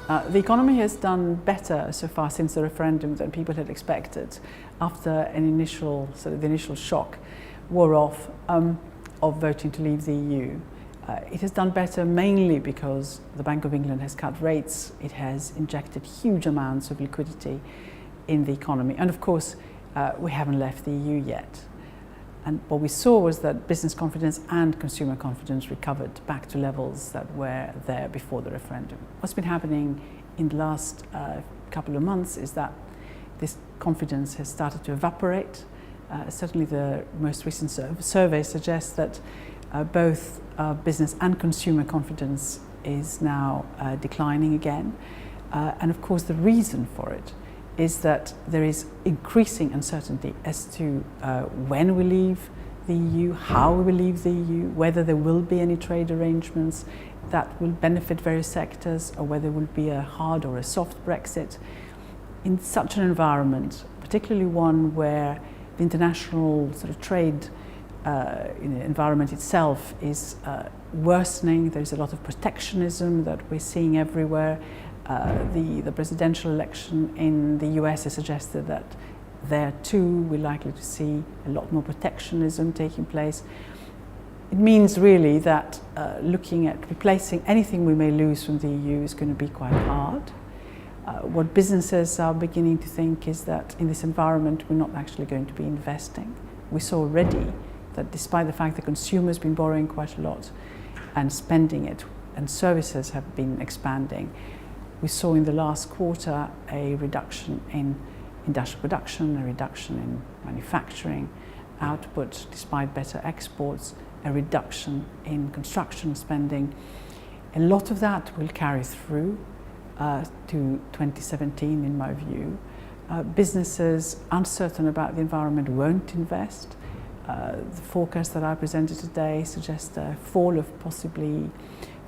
The economy has done better so far since the referendum than people had expected. After an initial, the initial shock wore off of voting to leave the EU. It has done better mainly because the Bank of England has cut rates. It has injected huge amounts of liquidity in the economy. And of course, we haven't left the EU yet. And what we saw was that business confidence and consumer confidence recovered back to levels that were there before the referendum. What's been happening in the last couple of months is that this confidence has started to evaporate. Certainly the most recent survey suggests that both business and consumer confidence is now declining again. And of course the reason for it is that there is increasing uncertainty as to when we leave the EU, how we will leave the EU, whether there will be any trade arrangements that will benefit various sectors, or whether there will be a hard or a soft Brexit. In such an environment, particularly one where the international trade environment itself is worsening, there's a lot of protectionism that we're seeing everywhere. The presidential election in the US has suggested that there too we're likely to see a lot more protectionism taking place. It means really that looking at replacing anything we may lose from the EU is going to be quite hard. What businesses are beginning to think is that in this environment we're not actually going to be investing. We saw already that despite the fact that consumers have been borrowing quite a lot and spending it, and services have been expanding, we saw in the last quarter a reduction in industrial production, a reduction in manufacturing output despite better exports, a reduction in construction spending. A lot of that will carry through to 2017 in my view. Businesses uncertain about the environment won't invest. The forecast that I presented today suggests a fall of possibly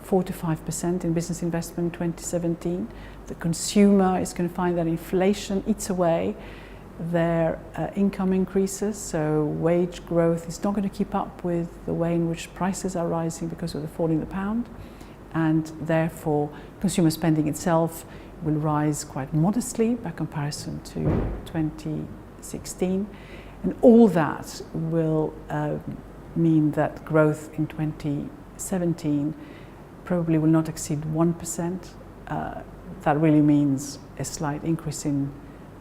4 to 5% in business investment in 2017. The consumer is going to find that inflation eats away their income increases, so wage growth is not going to keep up with the way in which prices are rising because of the fall in the pound, and therefore consumer spending itself will rise quite modestly by comparison to 2016, and all that will mean that growth in 2017 probably will not exceed 1%. That really means a slight increase in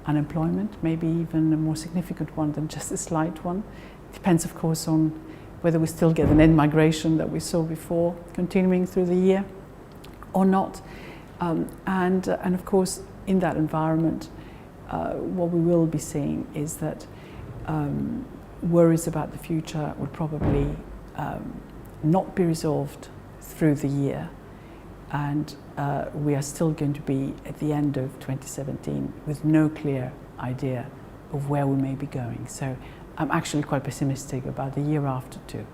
unemployment, maybe even a more significant one than just a slight one. It depends, of course, on whether we still get the net migration that we saw before continuing through the year or not. And of course, in that environment, what we will be seeing is that worries about the future will probably not be resolved through the year, and we are still going to be at the end of 2017 with no clear idea of where we may be going. So I'm actually quite pessimistic about the year after too.